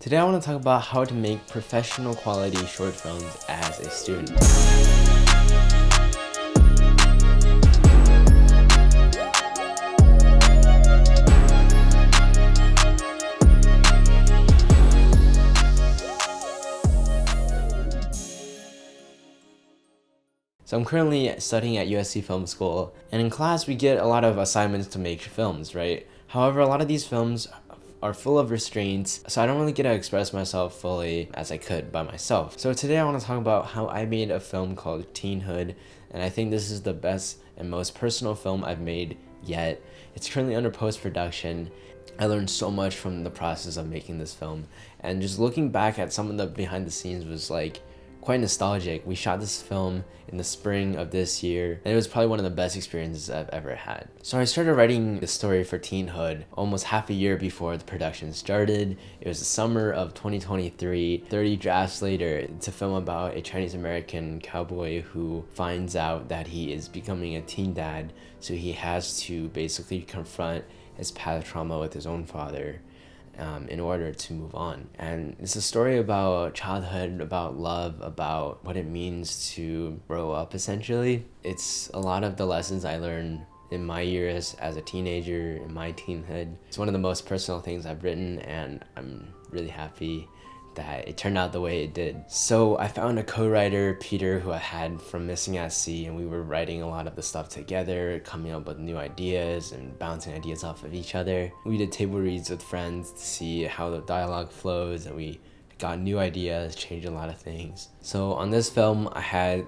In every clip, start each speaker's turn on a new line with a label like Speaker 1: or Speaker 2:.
Speaker 1: Today I want to talk about how to make professional quality short films as a student. So I'm currently studying at USC Film School, and in class we get a lot of assignments to make films, right? However, a lot of these films are full of restraints, so I don't really get to express myself fully as I could by myself. So today I want to talk about how I made a film called Teenhood, and I think this is the best and most personal film I've made yet. It's currently under post-production. I learned so much from the process of making this film, and just looking back at some of the behind the scenes was like quite nostalgic. We shot this film in the spring of this year, and it was probably one of the best experiences I've ever had. So I started writing the story for Teenhood almost half a year before the production started. It was the summer of 2023. 30 drafts later, it's a film about a Chinese American cowboy who finds out that he is becoming a teen dad, so he has to basically confront his past trauma with his own father in order to move on. And it's a story about childhood, about love, about what it means to grow up, essentially. It's a lot of the lessons I learned in my years as a teenager, in my teenhood. It's one of the most personal things I've written, and I'm really happy that it turned out the way it did. So I found a co-writer, Peter, who I had from Missing at Sea, and we were writing a lot of the stuff together, coming up with new ideas and bouncing ideas off of each other. We did table reads with friends to see how the dialogue flows, and we got new ideas, changed a lot of things. So on this film, I had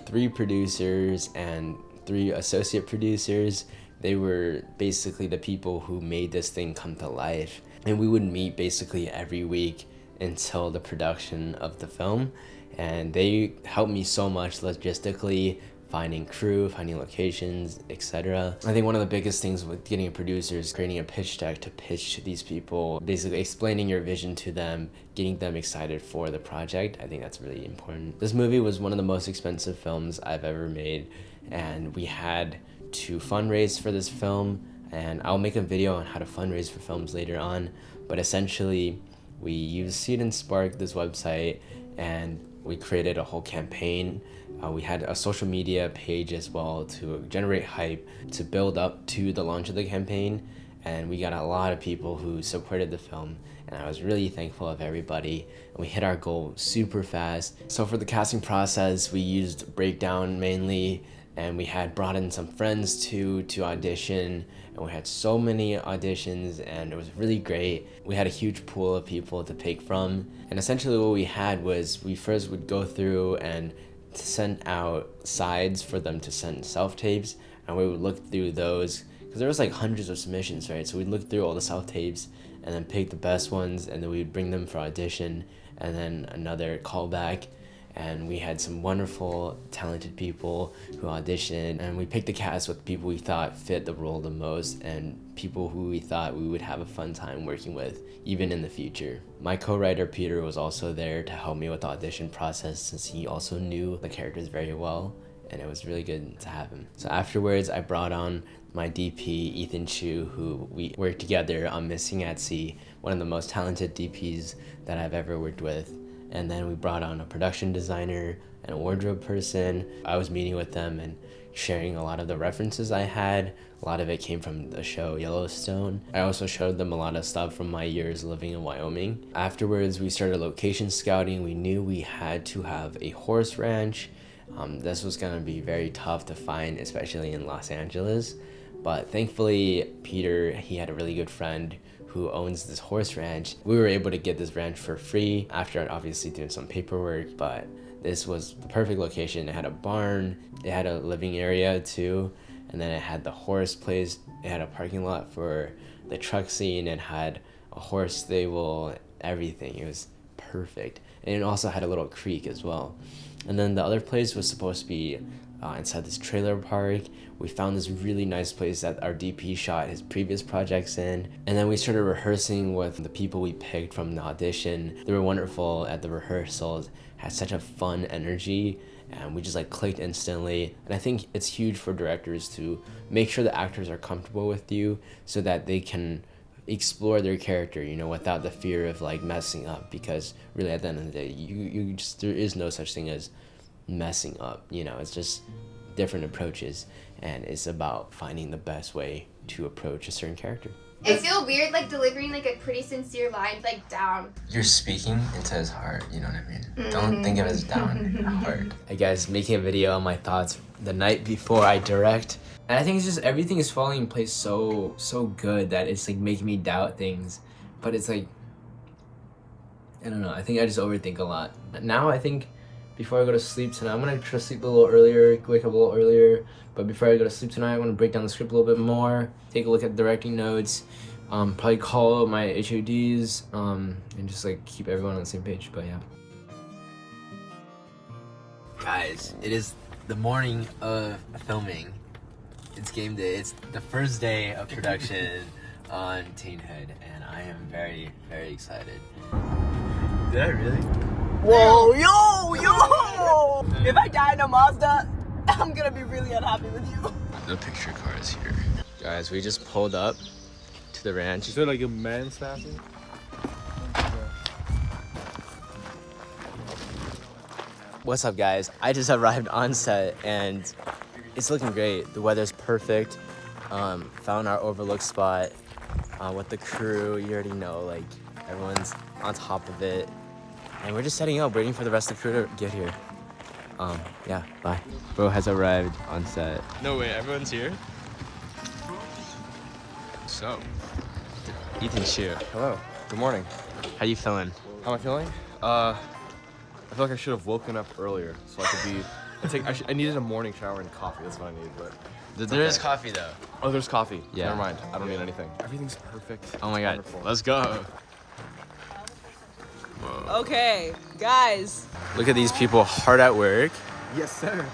Speaker 1: 3 producers and 3 associate producers. They were basically the people who made this thing come to life, and we would meet basically every week until the production of the film, and they helped me so much logistically, finding crew, finding locations, etc. I think one of the biggest things with getting a producer is creating a pitch deck to pitch to these people, basically explaining your vision to them, getting them excited for the project. I think that's really important. This movie was one of the most expensive films I've ever made, and we had to fundraise for this film, and I'll make a video on how to fundraise for films later on, but essentially we used Seed and Spark, this website, and we created a whole campaign. We had a social media page as well to generate hype, to build up to the launch of the campaign, and we got a lot of people who supported the film, and I was really thankful of everybody, and we hit our goal super fast. So for the casting process, we used Breakdown mainly, and we had brought in some friends to audition, and we had so many auditions, and it was really great. We had a huge pool of people to pick from, and essentially what we had was we first would go through and send out sides for them to send self-tapes, and we would look through those because there was like hundreds of submissions, right? So we'd look through all the self-tapes and then pick the best ones, and then we'd bring them for audition, and then another callback. And we had some wonderful, talented people who auditioned, and we picked the cast with people we thought fit the role the most and people who we thought we would have a fun time working with, even in the future. My co-writer Peter was also there to help me with the audition process, since he also knew the characters very well, and it was really good to have him. So afterwards, I brought on my DP, Ethan Chu, who we worked together on Missing at Sea, one of the most talented DPs that I've ever worked with. And then we brought on a production designer and a wardrobe person. I was meeting with them and sharing a lot of the references I had. A lot of it came from the show Yellowstone. I also showed them a lot of stuff from my years living in Wyoming. Afterwards, we started location scouting. We knew we had to have a horse ranch. This was gonna be very tough to find, especially in Los Angeles. But thankfully, Peter, he had a really good friend who owns this horse ranch. We were able to get this ranch for free after obviously doing some paperwork, but this was the perfect location. It had a barn, it had a living area too, and then it had the horse place, it had a parking lot for the truck scene, it had a horse stable, everything. It was perfect. And it also had a little creek as well. And then the other place was supposed to be inside this trailer park. We found this really nice place that our DP shot his previous projects in, and then we started rehearsing with the people we picked from the audition. They were wonderful at the rehearsals, had such a fun energy, and we just like clicked instantly. And I think it's huge for directors to make sure the actors are comfortable with you so that they can explore their character, you know, without the fear of like messing up, because really at the end of the day, you just, there is no such thing as messing up, you know. It's just different approaches, and it's about finding the best way to approach a certain character.
Speaker 2: I feel weird like delivering like a pretty sincere line like down.
Speaker 1: You're speaking into his heart, you know what I mean? Don't think of it as down, heart. I guess making a video on my thoughts the night before I direct. And I think it's just everything is falling in place so good that it's like making me doubt things. But it's like, I don't know, I think I just overthink a lot. Now I think before I go to sleep tonight, I'm gonna try to sleep a little earlier, wake up a little earlier. But before I go to sleep tonight, I'm gonna break down the script a little bit more, take a look at directing notes, probably call my HODs, and just like keep everyone on the same page. But yeah. Guys, it is the morning of filming. It's game day. It's the first day of production on Teenhood, and I am very, very excited. Did I really?
Speaker 3: Whoa, yo! If I die in a Mazda, I'm gonna be really unhappy with you.
Speaker 1: No picture cars here. Guys, we just pulled up to the ranch.
Speaker 4: Is there like a man snapping?
Speaker 1: What's up, guys? I just arrived on set and it's looking great. The weather's perfect. Found our overlook spot with the crew. You already know, like, everyone's on top of it. And we're just setting up, waiting for the rest of the crew to get here. Yeah, bye. Bro has arrived on set.
Speaker 4: No way, everyone's here? So,
Speaker 1: Ethan Shu,
Speaker 4: hello, good morning.
Speaker 1: how you feeling?
Speaker 4: How am I feeling? I feel like I should have woken up earlier so I could be, I needed a morning shower and coffee, that's what I needed, but.
Speaker 1: There is coffee though.
Speaker 4: Oh, there's coffee.
Speaker 1: Yeah.
Speaker 4: Never mind, I don't need anything. Everything's perfect.
Speaker 1: Oh my god,
Speaker 4: Wonderful.
Speaker 1: let's go.
Speaker 3: Okay, guys.
Speaker 1: Look at these people hard at work.
Speaker 4: Yes, sir.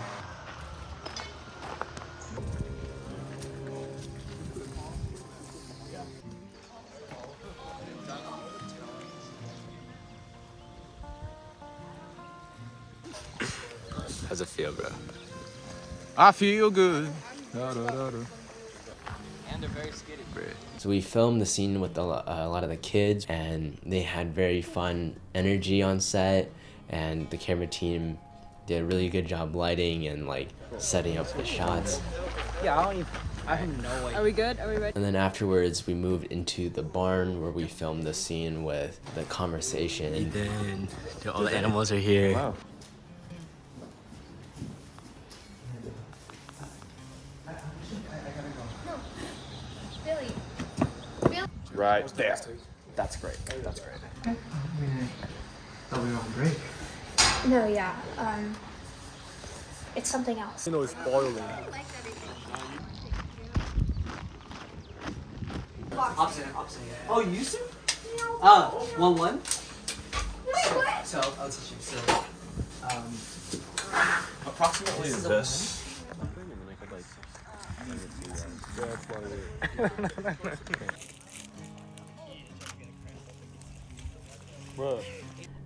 Speaker 1: How's it feel, bro?
Speaker 4: I feel good.
Speaker 3: And they're very skitty.
Speaker 1: So we filmed the scene with a lot of the kids, and they had very fun energy on set, and the camera team did a really good job lighting and like setting up the shots.
Speaker 3: Yeah, I have no idea. Are we good? Are we ready?
Speaker 1: And then afterwards we moved into the barn where we filmed the scene with the conversation. Ethan, all the animals are here.
Speaker 4: Wow.
Speaker 2: Billy.
Speaker 4: Right there. That's great. That's great.
Speaker 1: Thought we were on break.
Speaker 2: No, yeah. It's something else.
Speaker 4: You know, it's boiling.
Speaker 3: Opposite. Oh, you used to? 1-1. So, I'll teach you. So,
Speaker 4: Approximately this.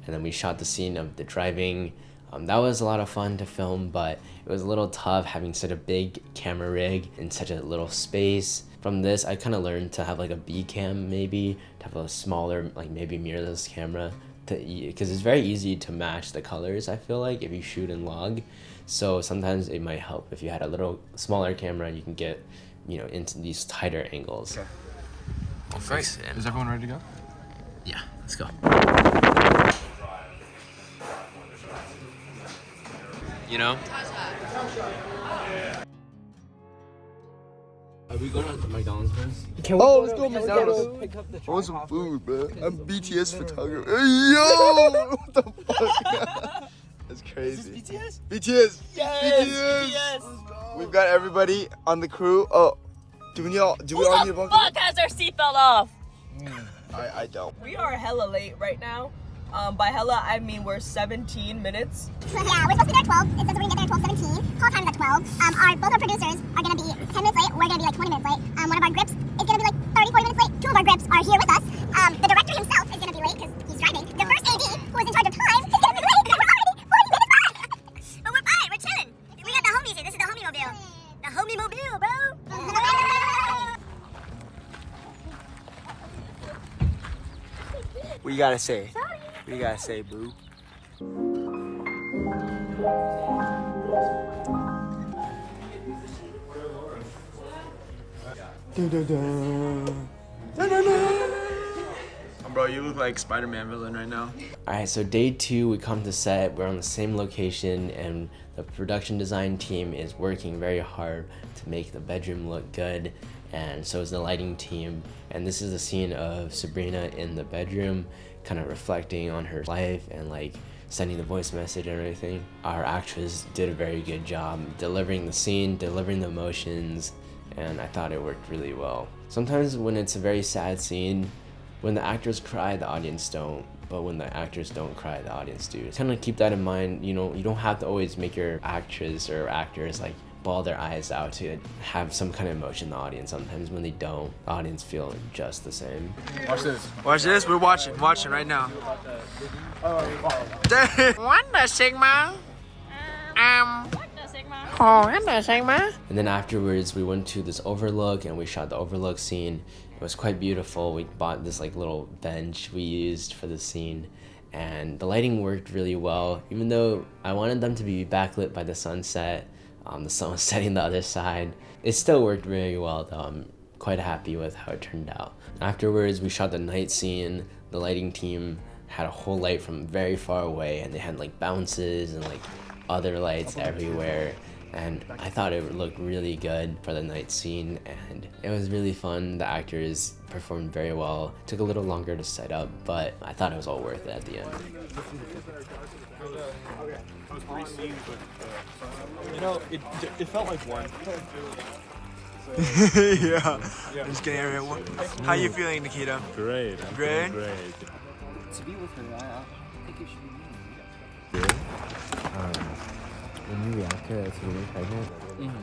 Speaker 1: And then we shot the scene of the driving. That was a lot of fun to film, but it was a little tough having such a big camera rig in such a little space. From this, I kind of learned to have like a B cam, maybe to have a smaller, like maybe mirrorless camera, because it's very easy to match the colors, I feel like, if you shoot in log. So sometimes it might help if you had a little smaller camera, you can get, you know, into these tighter angles.
Speaker 4: Okay.
Speaker 1: We'll fix it.
Speaker 4: Is everyone ready to go?
Speaker 1: Yeah, let's go. You know? Are we going to McDonald's first?
Speaker 3: can we
Speaker 4: let's go McDonald's.
Speaker 3: Pick up the
Speaker 4: I want some
Speaker 3: tripod?
Speaker 4: food, bro. I'm BTS photographer. Hey, yo! What the fuck? That's crazy.
Speaker 3: Is this BTS?
Speaker 4: BTS!
Speaker 3: Yes!
Speaker 4: We've got everybody on the crew. Oh, do we all need a bucket?
Speaker 3: Fuck has their seatbelt off?
Speaker 4: I don't.
Speaker 3: We are hella late right now. By hella, I mean we're 17 minutes.
Speaker 5: Yeah, we're supposed to be there at 12. It says we're gonna get there at 12:17. Call time is at 12. Both our producers are gonna be 10 minutes late. We're gonna be like 20 minutes late. One of our grips is gonna be like 30, 40 minutes late. Two of our grips are here with us. The director himself is gonna be late because he's driving. The first AD, who is in charge of time, is gonna be late because we're already 40 minutes behind. But we're fine. We're chilling. We got the homies here. This is the homie mobile. The homie mobile, bro.
Speaker 3: gotta say? What do you gotta say, boo?
Speaker 6: Bro, you look like Spider-Man villain right now.
Speaker 1: Alright, so day 2, we come to set, we're on the same location, and the production design team is working very hard to make the bedroom look good, and so is the lighting team. And this is the scene of Sabrina in the bedroom, kind of reflecting on her life and like sending the voice message and everything. Our actress did a very good job delivering the scene, delivering the emotions, and I thought it worked really well. Sometimes when it's a very sad scene, when the actors cry, the audience don't, but when the actors don't cry, the audience do. Kind of keep that in mind, you know, you don't have to always make your actress or actors like bawl their eyes out to have some kind of emotion in the audience. Sometimes when they don't, the audience feel just the same.
Speaker 6: Watch this. Watch this. We're watching right now.
Speaker 7: What the Sigma? Oh, what the Sigma?
Speaker 1: And then afterwards, we went to this overlook and we shot the overlook scene. It was quite beautiful. We bought this like little bench we used for the scene, and the lighting worked really well. Even though I wanted them to be backlit by the sunset, the sun was setting the other side. It still worked really well though. I'm quite happy with how it turned out. Afterwards, we shot the night scene. The lighting team had a whole light from very far away, and they had like bounces and like other lights everywhere. And I thought it looked really good for the night scene, and it was really fun. The actors performed very well. It took a little longer to set up, but I thought it was all worth it at the end.
Speaker 4: You know, it felt like one.
Speaker 6: Yeah. Just kidding, everyone. How you feeling, Nikita?
Speaker 4: Great.
Speaker 6: Great?
Speaker 4: Great.
Speaker 3: To be with her, I think you should be meeting.
Speaker 1: When you react to being pregnant,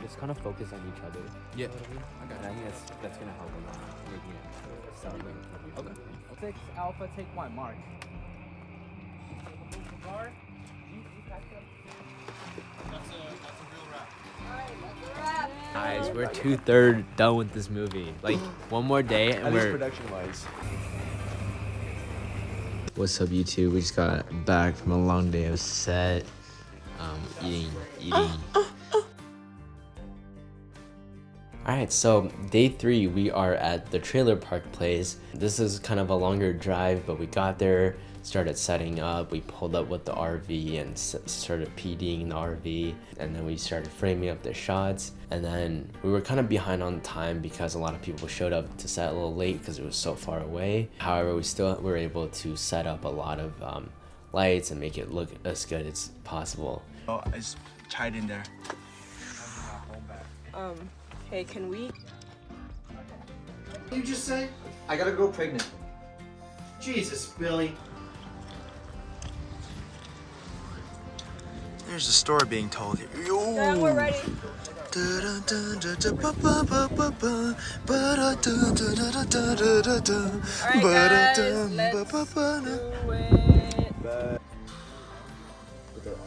Speaker 1: just kind of focus on each other.
Speaker 4: Yeah.
Speaker 1: I think that's gonna help a lot, making it sound like
Speaker 3: Okay. I'll take Alpha, take 1, Mark.
Speaker 1: Guys, we're 2/3 done with this movie. Like, one more day and we're...
Speaker 4: production-wise.
Speaker 1: What's up, YouTube? We just got back from a long day of set. Eating. Alright, so day 3, we are at the trailer park place. This is kind of a longer drive, but we got there, started setting up, we pulled up with the RV and started PDing the RV, and then we started framing up the shots. And then we were kind of behind on time because a lot of people showed up to set a little late because it was so far away. However, we still were able to set up a lot of lights and make it look as good as possible.
Speaker 6: Oh, I just tied in there.
Speaker 7: Hey, can we?
Speaker 8: You just say?
Speaker 3: I gotta go pregnant.
Speaker 8: Jesus, Billy.
Speaker 6: There's a story being told here.
Speaker 7: Yeah, we're ready. Alright guys, let's do it.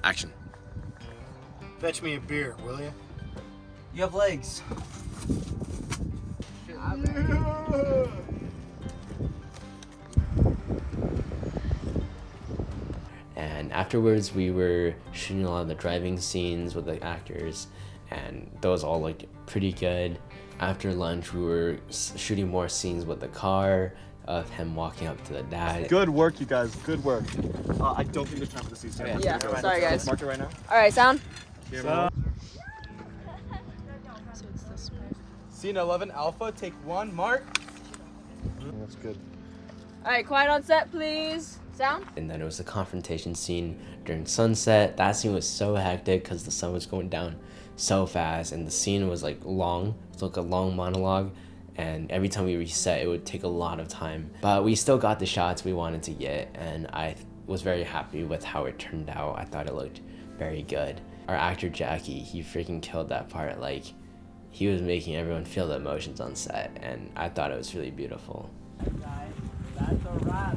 Speaker 4: Action.
Speaker 8: Fetch me a beer, will you?
Speaker 3: You have legs.
Speaker 1: And afterwards, we were shooting a lot of the driving scenes with the actors, and those all looked pretty good. After lunch, we were shooting more scenes with the car, of him walking up to the dad.
Speaker 4: Good work, you guys. Good work. I don't think there's time for the scene.
Speaker 7: Yeah, sorry guys.
Speaker 4: Mark it right now.
Speaker 7: Alright, sound?
Speaker 6: Scene 11, Alpha, take 1, Mark.
Speaker 4: That's good.
Speaker 7: Alright, quiet on set, please. Sound?
Speaker 1: And then it was the confrontation scene during sunset. That scene was so hectic because the sun was going down so fast, and the scene was like long. It was like a long monologue, and every time we reset, it would take a lot of time. But we still got the shots we wanted to get, and I was very happy with how it turned out. I thought it looked very good. Our actor Jackie, he freaking killed that part. Like, he was making everyone feel the emotions on set, and I thought it was really beautiful.
Speaker 3: That's a wrap.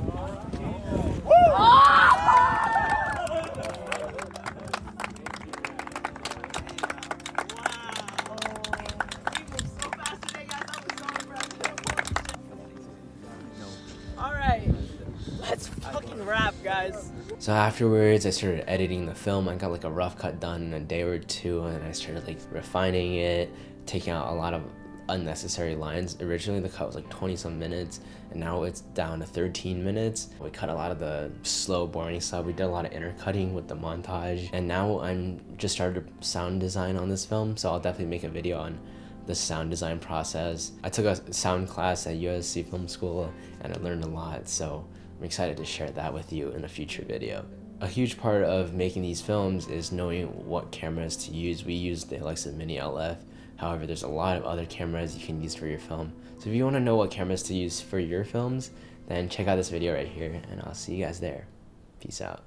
Speaker 7: guys.
Speaker 1: So afterwards, I started editing the film. I got like a rough cut done in a day or two, and I started like refining it, taking out a lot of unnecessary lines. Originally the cut was like 20 some minutes, and now it's down to 13 minutes. We cut a lot of the slow, boring stuff. We did a lot of intercutting with the montage, and now I'm just started sound design on this film, so I'll definitely make a video on the sound design process. I took a sound class at USC Film School, and I learned a lot, so I'm excited to share that with you in a future video. A huge part of making these films is knowing what cameras to use. We use the Alexa Mini LF. However, there's a lot of other cameras you can use for your film. So if you want to know what cameras to use for your films, then check out this video right here, and I'll see you guys there. Peace out.